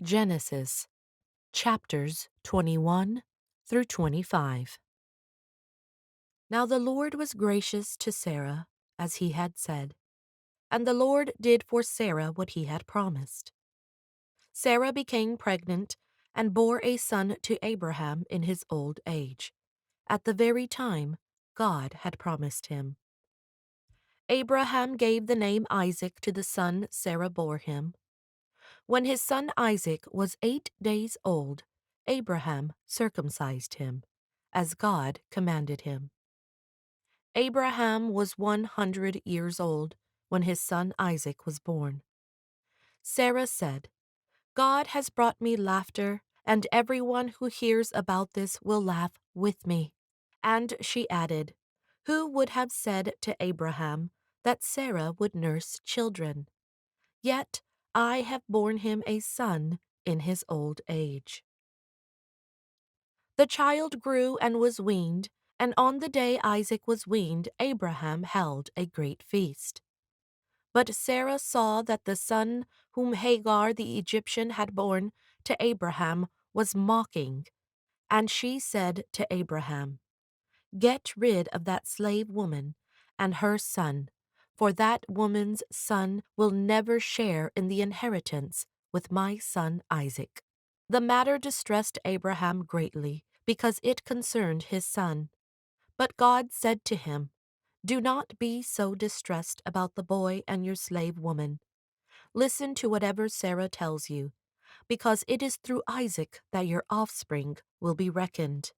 Genesis chapters 21 through 25. Now the Lord was gracious to Sarah, as he had said, and the Lord did for Sarah what he had promised. Sarah became pregnant and bore a son to Abraham in his old age, at the very time God had promised him. Abraham gave the name Isaac to the son Sarah bore him. When his son Isaac was 8 days old, Abraham circumcised him, as God commanded him. Abraham was 100 years old when his son Isaac was born. Sarah said, "God has brought me laughter, and everyone who hears about this will laugh with me." And she added, "Who would have said to Abraham that Sarah would nurse children? Yet I have borne him a son in his old age." The child grew and was weaned, and on the day Isaac was weaned, Abraham held a great feast. But Sarah saw that the son whom Hagar the Egyptian had borne to Abraham was mocking, and she said to Abraham, "Get rid of that slave woman and her son, for that woman's son will never share in the inheritance with my son Isaac." The matter distressed Abraham greatly, because it concerned his son. But God said to him, "Do not be so distressed about the boy and your slave woman. Listen to whatever Sarah tells you, because it is through Isaac that your offspring will be reckoned.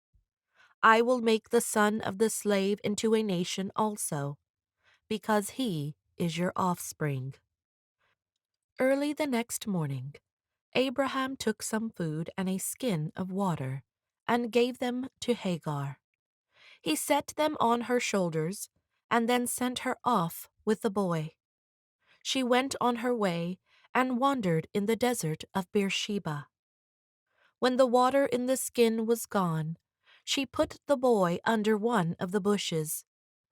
I will make the son of the slave into a nation also, because he is your offspring." Early the next morning, Abraham took some food and a skin of water, and gave them to Hagar. He set them on her shoulders, and then sent her off with the boy. She went on her way and wandered in the desert of Beersheba. When the water in the skin was gone, she put the boy under one of the bushes.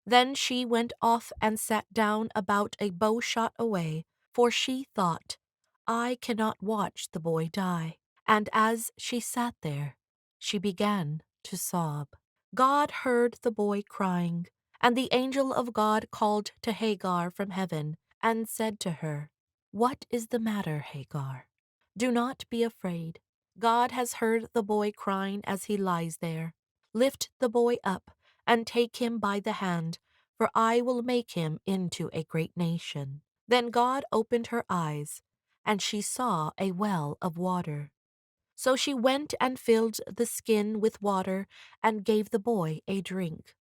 Then she went off and sat down about a bow shot away, for she thought, "I cannot watch the boy die." And as she sat there, she began to sob. God heard the boy crying, and the angel of God called to Hagar from heaven and said to her, "What is the matter, Hagar? Do not be afraid. God has heard the boy crying as he lies there. Lift the boy up and take him by the hand, for I will make him into a great nation." Then God opened her eyes, and she saw a well of water. So she went and filled the skin with water and gave the boy a drink.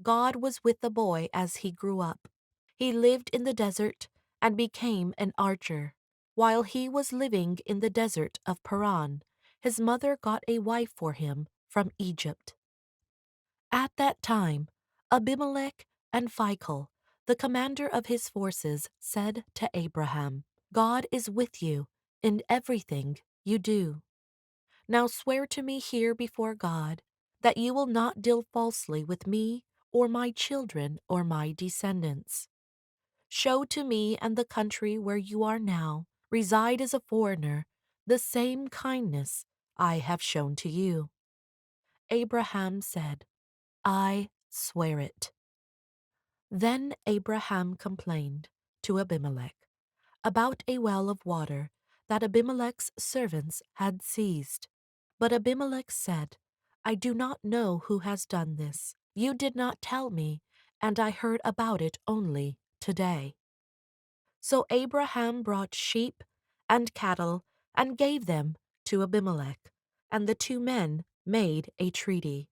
God was with the boy as he grew up. He lived in the desert and became an archer. While he was living in the desert of Paran, his mother got a wife for him from Egypt. At that time, Abimelech and Phicol, the commander of his forces, said to Abraham, "God is with you in everything you do. Now swear to me here before God that you will not deal falsely with me or my children or my descendants. Show to me and the country where you are now, reside as a foreigner, the same kindness I have shown to you." Abraham said, "I swear it." Then Abraham complained to Abimelech about a well of water that Abimelech's servants had seized. But Abimelech said, "I do not know who has done this. You did not tell me, and I heard about it only today." So Abraham brought sheep and cattle and gave them to Abimelech, and the two men made a treaty.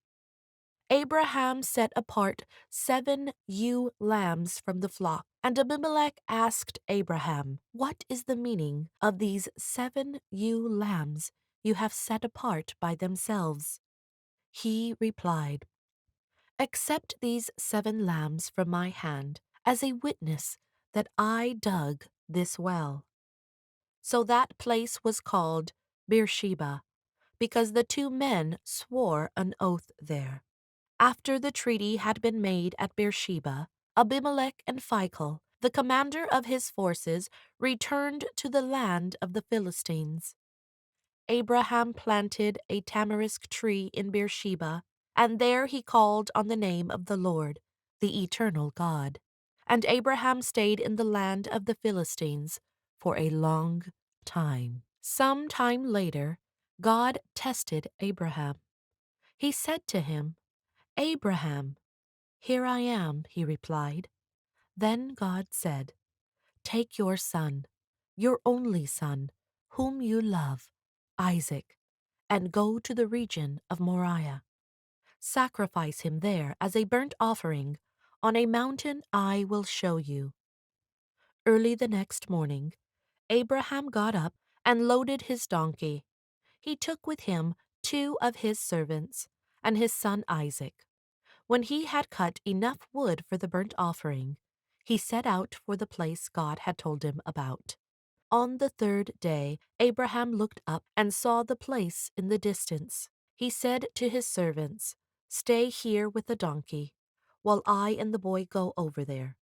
Abraham set apart 7 ewe lambs from the flock, and Abimelech asked Abraham, "What is the meaning of these 7 ewe lambs you have set apart by themselves?" He replied, "Accept these 7 lambs from my hand as a witness that I dug this well." So that place was called Beersheba, because the two men swore an oath there. After the treaty had been made at Beersheba, Abimelech and Phicol, the commander of his forces, returned to the land of the Philistines. Abraham planted a tamarisk tree in Beersheba, and there he called on the name of the Lord, the eternal God. And Abraham stayed in the land of the Philistines for a long time. Some time later, God tested Abraham. He said to him, "Abraham." "Here I am," he replied. Then God said, "Take your son, your only son, whom you love, Isaac, and go to the region of Moriah. Sacrifice him there as a burnt offering on a mountain I will show you." Early the next morning, Abraham got up and loaded his donkey. He took with him 2 of his servants and his son Isaac. When he had cut enough wood for the burnt offering, he set out for the place God had told him about. On the 3rd day, Abraham looked up and saw the place in the distance. He said to his servants, "Stay here with the donkey, while I and the boy go over there.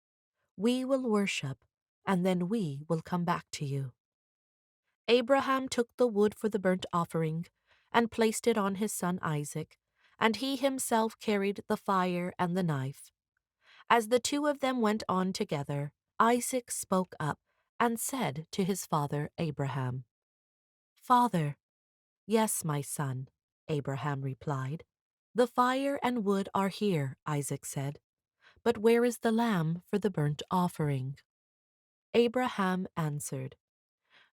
We will worship, and then we will come back to you." Abraham took the wood for the burnt offering and placed it on his son Isaac, and he himself carried the fire and the knife. As the 2 of them went on together, Isaac spoke up and said to his father Abraham, "Father." "Yes, my son," Abraham replied. "The fire and wood are here," Isaac said, "but where is the lamb for the burnt offering?" Abraham answered,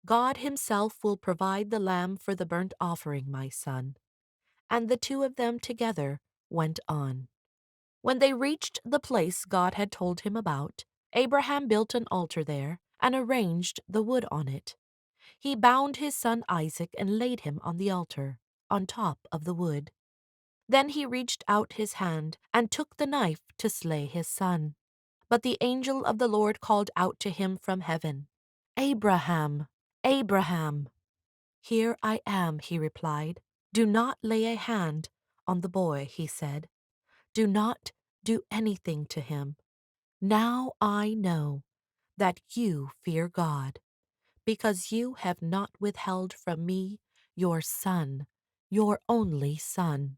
"God himself will provide the lamb for the burnt offering, my son." And the 2 of them together went on. When they reached the place God had told him about, Abraham built an altar there and arranged the wood on it. He bound his son Isaac and laid him on the altar, on top of the wood. Then he reached out his hand and took the knife to slay his son. But the angel of the Lord called out to him from heaven, "Abraham, Abraham." "Here I am," he replied. "Do not lay a hand on the boy," he said. "Do not do anything to him. Now I know that you fear God, because you have not withheld from me your son, your only son."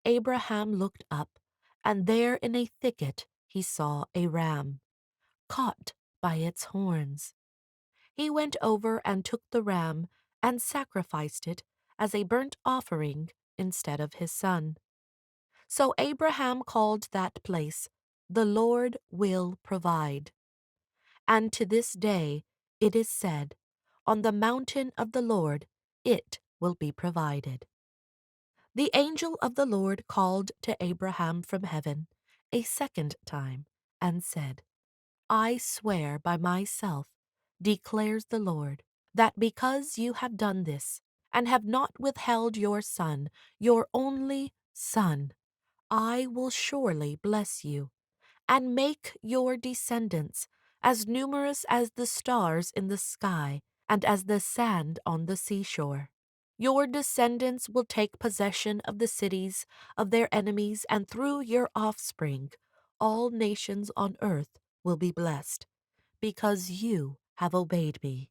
Abraham looked up, and there in a thicket he saw a ram, caught by its horns. He went over and took the ram and sacrificed it as a burnt offering instead of his son. So Abraham called that place, "The Lord will provide." And to this day it is said, "On the mountain of the Lord it will be provided." The angel of the Lord called to Abraham from heaven a second time and said, "I swear by myself, declares the Lord, that because you have done this and have not withheld your son, your only son, I will surely bless you and make your descendants as numerous as the stars in the sky and as the sand on the seashore. Your descendants will take possession of the cities of their enemies, and through your offspring, all nations on earth will be blessed, because you have obeyed me."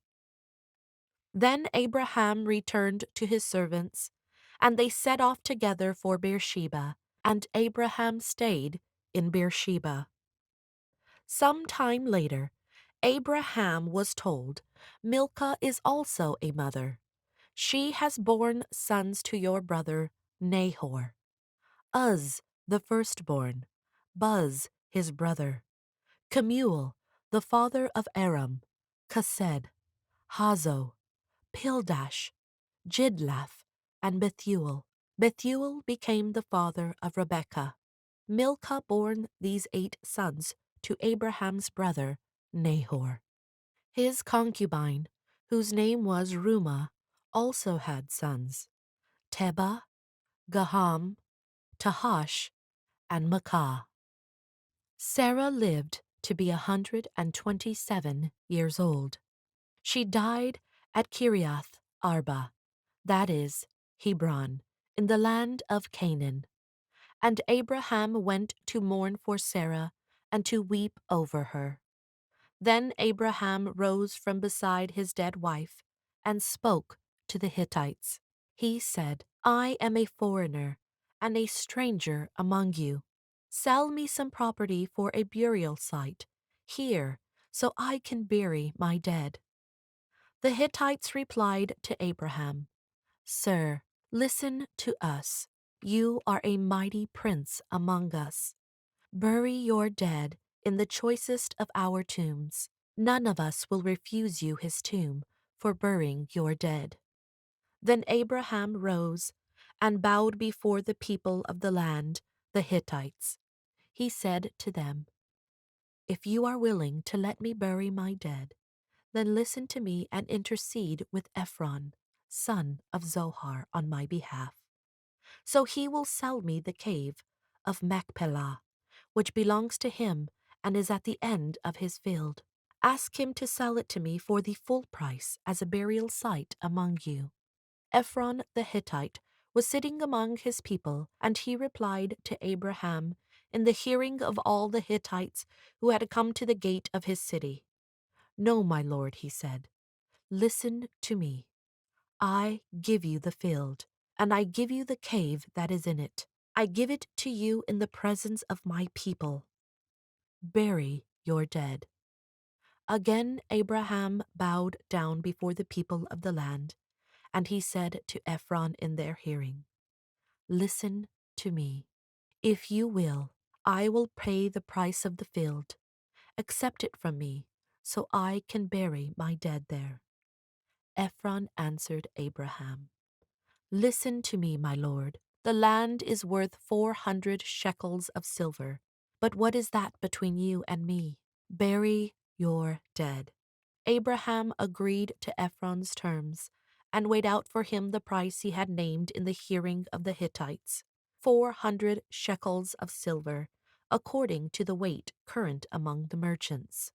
Then Abraham returned to his servants, and they set off together for Beersheba, and Abraham stayed in Beersheba. Some time later, Abraham was told, "Milcah is also a mother. She has borne sons to your brother Nahor, Uz the firstborn, Buz his brother, Kemuel the father of Aram, Chesed, Hazo, Pildash, Jidlaph, and Bethuel. Bethuel became the father of Rebekah. Milcah bore these 8 sons to Abraham's brother Nahor. His concubine, whose name was Reumah, also had sons, Tebah, Gaham, Tahash, and Maacah. Sarah lived to be 127 years old. She died at Kiriath Arba, that is, Hebron, in the land of Canaan. And Abraham went to mourn for Sarah and to weep over her. Then Abraham rose from beside his dead wife and spoke to the Hittites. He said, I am a foreigner and a stranger among you. Sell me some property for a burial site here, so I can bury my dead. The Hittites replied to Abraham, Sir, listen to us. You are a mighty prince among us. Bury your dead in the choicest of our tombs. None of us will refuse you his tomb for burying your dead. Then Abraham rose and bowed before the people of the land, the Hittites. He said to them, If you are willing to let me bury my dead, then listen to me and intercede with Ephron, son of Zohar, on my behalf. So he will sell me the cave of Machpelah, which belongs to him and is at the end of his field. Ask him to sell it to me for the full price as a burial site among you. Ephron the Hittite was sitting among his people, and he replied to Abraham in the hearing of all the Hittites who had come to the gate of his city. No, my lord, he said, listen to me. I give you the field, and I give you the cave that is in it. I give it to you in the presence of my people. Bury your dead. Again Abraham bowed down before the people of the land, and he said to Ephron in their hearing, Listen to me. If you will, I will pay the price of the field. Accept it from me, so I can bury my dead there. Ephron answered Abraham, Listen to me, my lord. The land is worth 400 shekels of silver. But what is that between you and me? Bury your dead. Abraham agreed to Ephron's terms and weighed out for him the price he had named in the hearing of the Hittites, 400 shekels of silver, according to the weight current among the merchants.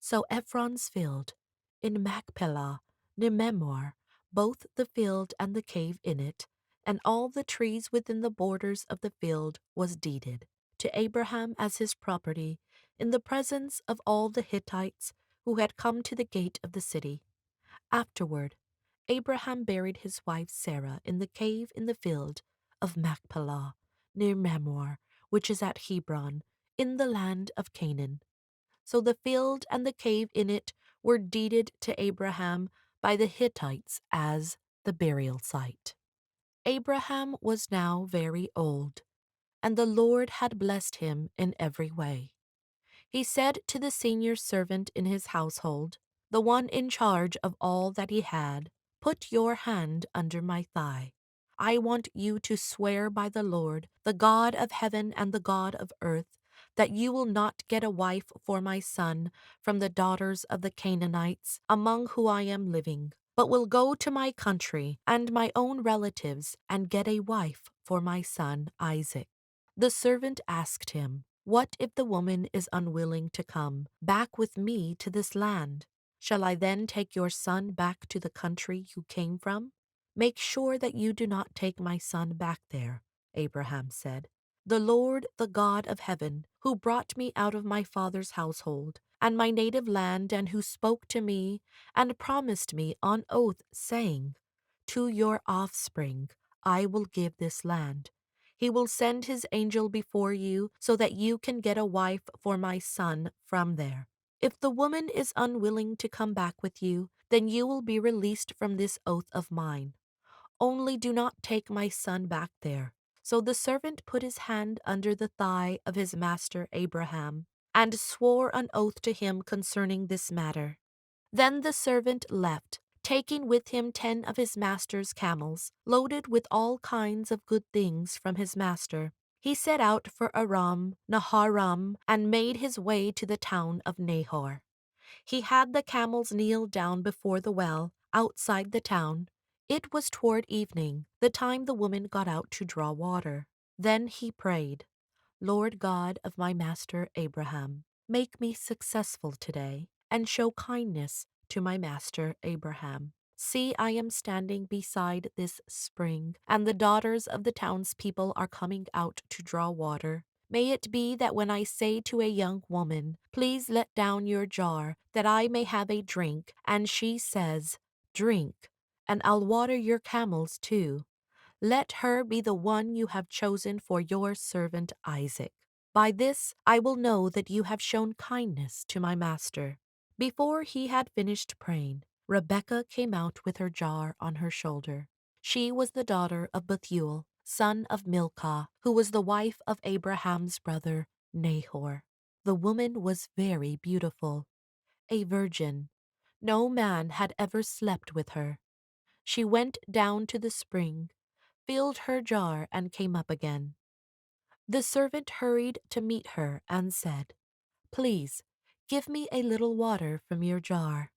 So Ephron's field, in Machpelah, near Mamre, both the field and the cave in it, and all the trees within the borders of the field was deeded to Abraham as his property, in the presence of all the Hittites who had come to the gate of the city. Afterward, Abraham buried his wife Sarah in the cave in the field of Machpelah, near Mamre, which is at Hebron, in the land of Canaan. So the field and the cave in it were deeded to Abraham by the Hittites as the burial site. Abraham was now very old, and the Lord had blessed him in every way. He said to the senior servant in his household, the one in charge of all that he had, Put your hand under my thigh. I want you to swear by the Lord, the God of heaven and the God of earth, that you will not get a wife for my son from the daughters of the Canaanites among whom I am living, but will go to my country and my own relatives and get a wife for my son Isaac. The servant asked him, What if the woman is unwilling to come back with me to this land? Shall I then take your son back to the country you came from? Make sure that you do not take my son back there, Abraham said. The Lord, the God of heaven, who brought me out of my father's household and my native land, and who spoke to me and promised me on oath, saying, To your offspring I will give this land. He will send his angel before you so that you can get a wife for my son from there. If the woman is unwilling to come back with you, then you will be released from this oath of mine. Only do not take my son back there. So the servant put his hand under the thigh of his master Abraham, and swore an oath to him concerning this matter. Then the servant left, taking with him 10 of his master's camels, loaded with all kinds of good things from his master. He set out for Aram Naharaim and made his way to the town of Nahor. He had the camels kneel down before the well outside the town. It was toward evening, the time the woman got out to draw water. Then he prayed, Lord God of my master Abraham, make me successful today and show kindness to my master Abraham. See, I am standing beside this spring, and the daughters of the townspeople are coming out to draw water. May it be that when I say to a young woman, Please let down your jar, that I may have a drink, and she says, Drink, and I'll water your camels too. Let her be the one you have chosen for your servant Isaac. By this I will know that you have shown kindness to my master." Before he had finished praying, Rebekah came out with her jar on her shoulder. She was the daughter of Bethuel, son of Milcah, who was the wife of Abraham's brother Nahor. The woman was very beautiful, a virgin. No man had ever slept with her. She went down to the spring, filled her jar, and came up again. The servant hurried to meet her and said, "Please, give me a little water from your jar."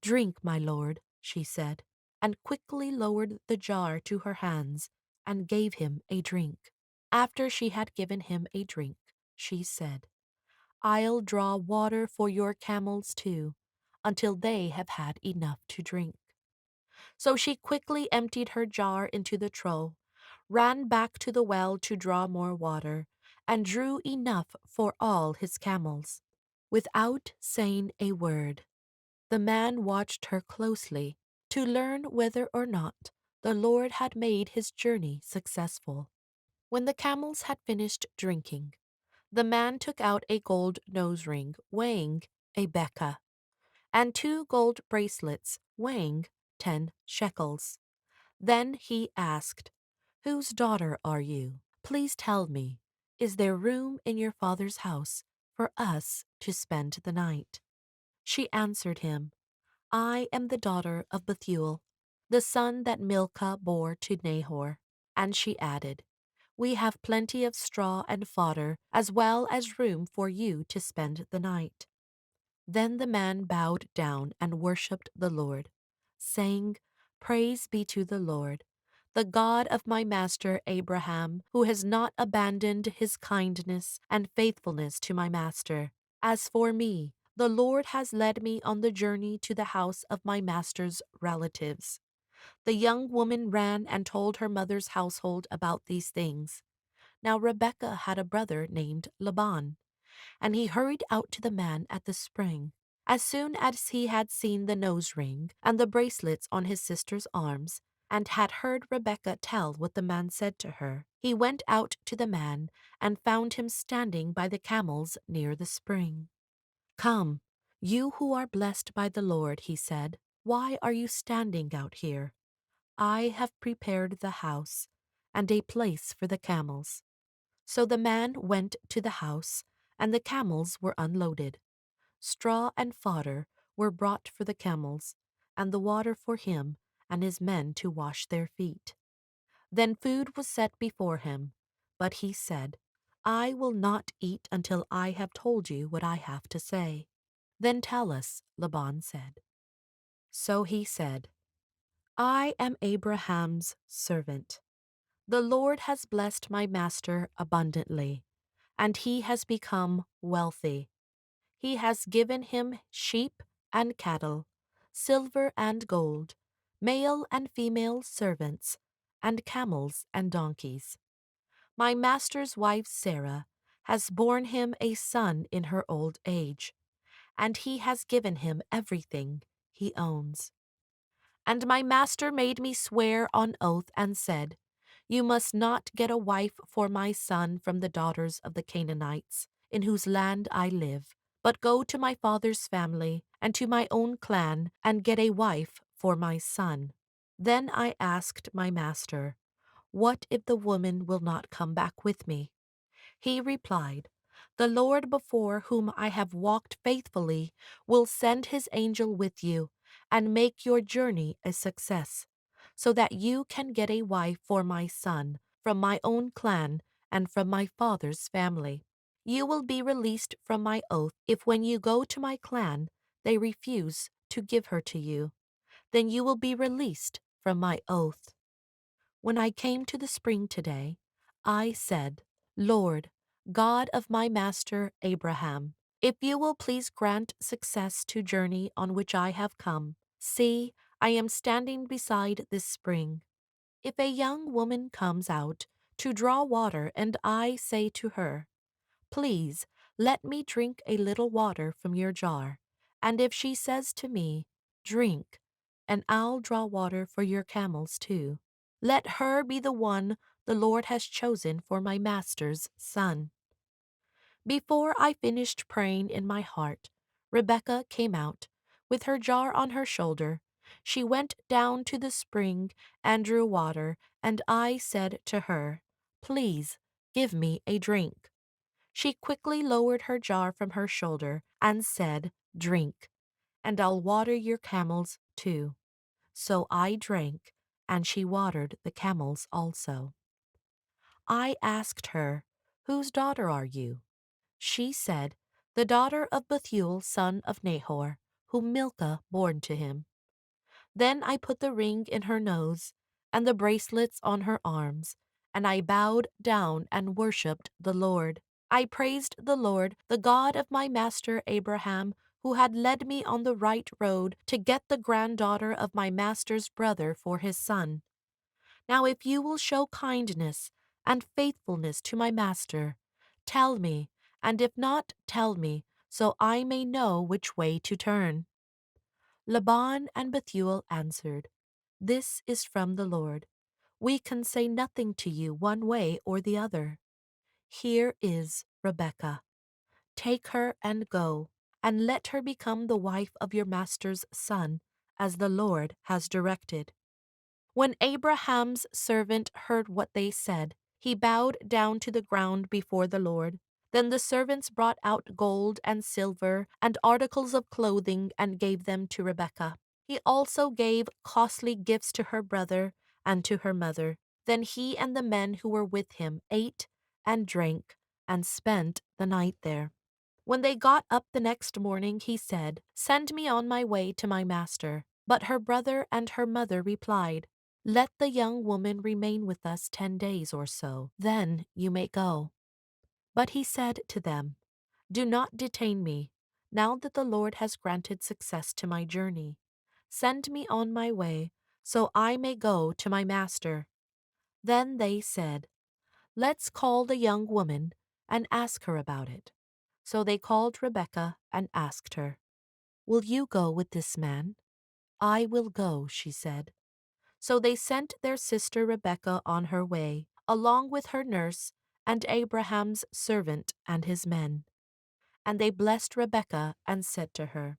"Drink, my lord," she said, and quickly lowered the jar to her hands and gave him a drink. After she had given him a drink, she said, "I'll draw water for your camels too, until they have had enough to drink." So she quickly emptied her jar into the trough, ran back to the well to draw more water, and drew enough for all his camels. Without saying a word, the man watched her closely to learn whether or not the Lord had made his journey successful. When the camels had finished drinking, the man took out a gold nose ring weighing a beka, and 2 gold bracelets weighing 10 shekels. Then he asked, "Whose daughter are you? Please tell me, is there room in your father's house for us to spend the night?" She answered him, "I am the daughter of Bethuel, the son that Milcah bore to Nahor." And she added, "We have plenty of straw and fodder, as well as room for you to spend the night." Then the man bowed down and worshipped the Lord, saying, "Praise be to the Lord, the God of my master Abraham, who has not abandoned his kindness and faithfulness to my master. As for me, the Lord has led me on the journey to the house of my master's relatives." The young woman ran and told her mother's household about these things. Now Rebekah had a brother named Laban, and he hurried out to the man at the spring. As soon as he had seen the nose ring and the bracelets on his sister's arms, and had heard Rebekah tell what the man said to her, he went out to the man and found him standing by the camels near the spring. "Come, you who are blessed by the Lord," he said, "why are you standing out here? I have prepared the house and a place for the camels." So the man went to the house, and the camels were unloaded. Straw and fodder were brought for the camels, and the water for him and his men to wash their feet. Then food was set before him, but he said, "I will not eat until I have told you what I have to say." "Then tell us," Laban said. So he said, "I am Abraham's servant. The Lord has blessed my master abundantly, and he has become wealthy. He has given him sheep and cattle, silver and gold, male and female servants, and camels and donkeys. My master's wife Sarah has borne him a son in her old age, and he has given him everything he owns. And my master made me swear on oath and said, 'You must not get a wife for my son from the daughters of the Canaanites, in whose land I live, but go to my father's family and to my own clan and get a wife for my son.' Then I asked my master, 'What if the woman will not come back with me?' He replied, 'The Lord before whom I have walked faithfully will send his angel with you and make your journey a success, so that you can get a wife for my son from my own clan and from my father's family. You will be released from my oath if when you go to my clan they refuse to give her to you. Then you will be released from my oath.' When I came to the spring today, I said, 'Lord, God of my master Abraham, if you will please grant success to journey on which I have come, see, I am standing beside this spring. If a young woman comes out to draw water and I say to her, "Please, let me drink a little water from your jar," and if she says to me, "Drink," and I'll draw water for your camels too. Let her be the one the Lord has chosen for my master's son." Before I finished praying in my heart, Rebecca came out, with her jar on her shoulder. She went down to the spring and drew water, and I said to her, "Please, give me a drink." She quickly lowered her jar from her shoulder and said, "Drink, and I'll water your camels too." So I drank, and she watered the camels also. I asked her, "Whose daughter are you?" She said, "The daughter of Bethuel, son of Nahor, whom Milcah born to him." Then I put the ring in her nose and the bracelets on her arms, and I bowed down and worshipped the Lord. I praised the Lord, the God of my master Abraham, who had led me on the right road to get the granddaughter of my master's brother for his son. Now if you will show kindness and faithfulness to my master, tell me, and if not, tell me, so I may know which way to turn." Laban and Bethuel answered, "This is from the Lord. We can say nothing to you one way or the other. Here is Rebekah. Take her and go, and let her become the wife of your master's son, as the Lord has directed." When Abraham's servant heard what they said, he bowed down to the ground before the Lord. Then the servants brought out gold and silver and articles of clothing and gave them to Rebekah. He also gave costly gifts to her brother and to her mother. Then he and the men who were with him ate and drank and spent the night there. When they got up the next morning, he said, "Send me on my way to my master." But her brother and her mother replied, "Let the young woman remain with us 10 days or so, then you may go." But he said to them, "Do not detain me, now that the Lord has granted success to my journey. Send me on my way, so I may go to my master." Then they said, "Let's call the young woman and ask her about it." So they called Rebekah and asked her, "Will you go with this man?" "I will go," she said. So they sent their sister Rebekah on her way, along with her nurse and Abraham's servant and his men. And they blessed Rebekah and said to her,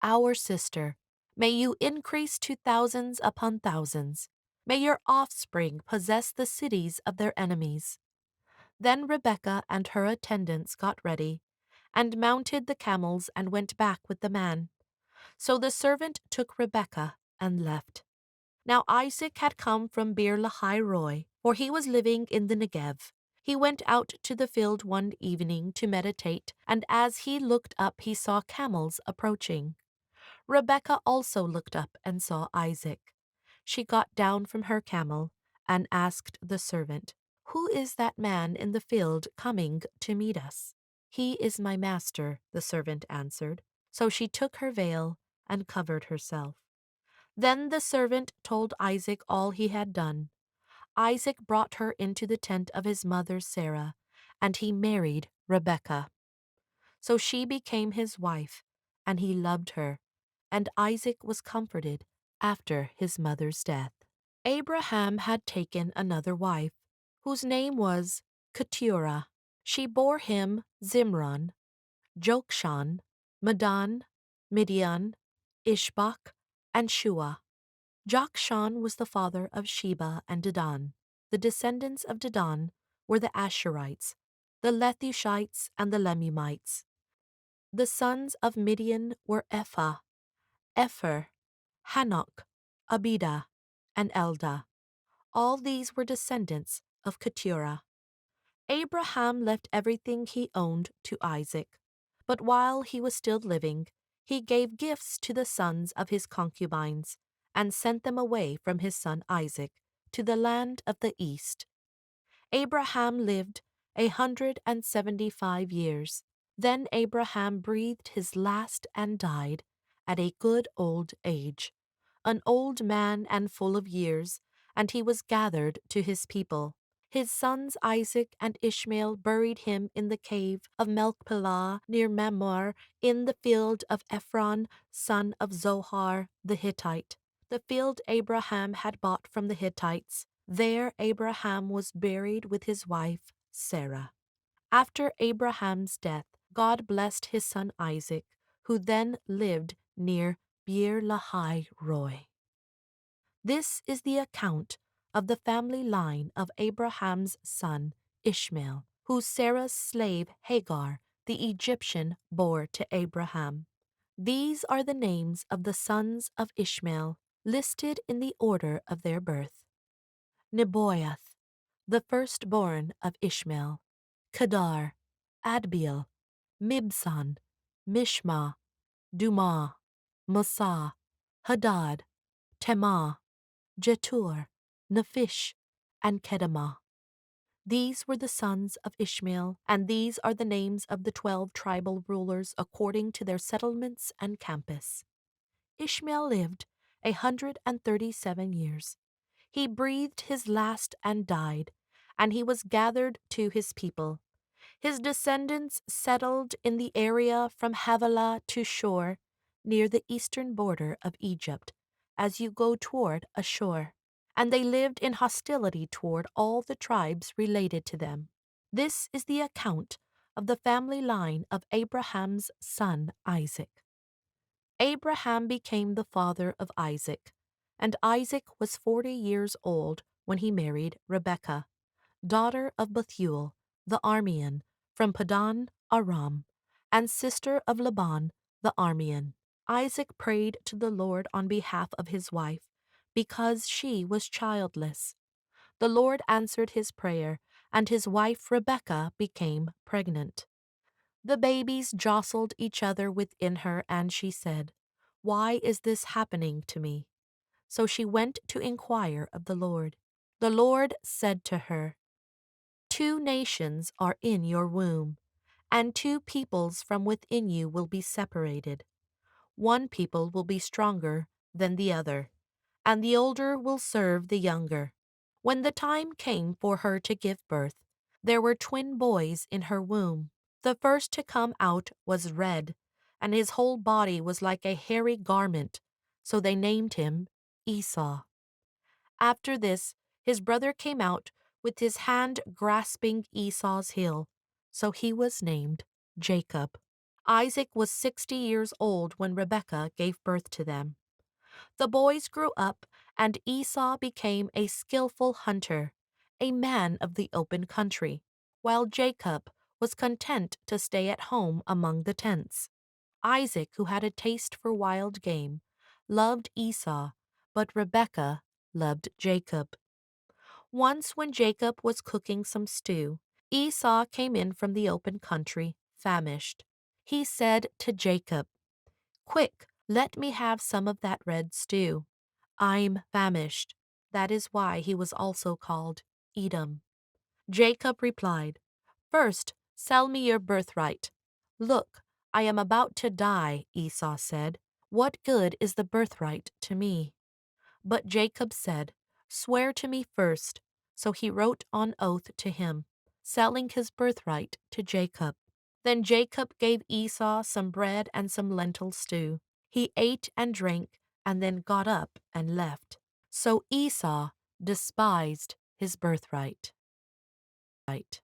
"Our sister, may you increase to thousands upon thousands. May your offspring possess the cities of their enemies." Then Rebekah and her attendants got ready, and mounted the camels and went back with the man. So the servant took Rebekah and left. Now Isaac had come from Beer Lahai Roi, for he was living in the Negev. He went out to the field one evening to meditate, and as he looked up he saw camels approaching. Rebekah also looked up and saw Isaac. She got down from her camel and asked the servant, "Who is that man in the field coming to meet us?" "He is my master," the servant answered. So she took her veil and covered herself. Then the servant told Isaac all he had done. Isaac brought her into the tent of his mother Sarah, and he married Rebekah. So she became his wife, and he loved her, and Isaac was comforted after his mother's death. Abraham had taken another wife, whose name was Keturah. She bore him Zimran, Jokshan, Medan, Midian, Ishbak, and Shua. Jokshan was the father of Sheba and Dedan. The descendants of Dedan were the Asherites, the Lethushites, and the Lemumites. The sons of Midian were Ephah, Epher, Hanok, Abida, and Eldah. All these were descendants of Keturah. Abraham left everything he owned to Isaac, but while he was still living, he gave gifts to the sons of his concubines and sent them away from his son Isaac to the land of the east. Abraham lived 175 years. Then Abraham breathed his last and died at a good old age, an old man and full of years, and he was gathered to his people. His sons Isaac and Ishmael buried him in the cave of Machpelah near Mamre in the field of Ephron, son of Zohar the Hittite, the field Abraham had bought from the Hittites. There Abraham was buried with his wife Sarah. After Abraham's death, God blessed his son Isaac, who then lived near Beer Lahai Roi. This is the account of the family line of Abraham's son Ishmael, who Sarah's slave Hagar, the Egyptian, bore to Abraham. These are the names of the sons of Ishmael, listed in the order of their birth. Nebaioth, the firstborn of Ishmael, Kedar, Adbeel, Mibsam, Mishma, Dumah, Mosa, Hadad, Temah, Jetur, Nephish, and Kedemah. These were the sons of Ishmael, and these are the names of the 12 tribal rulers according to their settlements and campus. Ishmael lived 137 years. He breathed his last and died, and he was gathered to his people. His descendants settled in the area from Havilah to Shur, near the eastern border of Egypt, as you go toward Ashur, and they lived in hostility toward all the tribes related to them. This is the account of the family line of Abraham's son Isaac. Abraham became the father of Isaac, and Isaac was 40 years old when he married Rebekah, daughter of Bethuel, the Aramean, from Padan Aram, and sister of Laban the Aramean. Isaac prayed to the Lord on behalf of his wife, because she was childless. The Lord answered his prayer, and his wife Rebekah became pregnant. The babies jostled each other within her, and she said, "Why is this happening to me?" So she went to inquire of the Lord. The Lord said to her, "Two nations are in your womb, and two peoples from within you will be separated. One people will be stronger than the other, and the older will serve the younger." When the time came for her to give birth, there were twin boys in her womb. The first to come out was red, and his whole body was like a hairy garment, so they named him Esau. After this, his brother came out with his hand grasping Esau's heel, so he was named Jacob. Isaac was 60 years old when Rebekah gave birth to them. The boys grew up, and Esau became a skillful hunter, a man of the open country, while Jacob was content to stay at home among the tents. Isaac, who had a taste for wild game, loved Esau, but Rebekah loved Jacob. Once when Jacob was cooking some stew, Esau came in from the open country, famished. He said to Jacob, "Quick, let me have some of that red stew. I'm famished." That is why he was also called Edom. Jacob replied, "First, sell me your birthright." "Look, I am about to die," Esau said. "What good is the birthright to me?" But Jacob said, "Swear to me first." So he wrote on oath to him, selling his birthright to Jacob. Then Jacob gave Esau some bread and some lentil stew. He ate and drank, and then got up and left. So Esau despised his birthright. Right.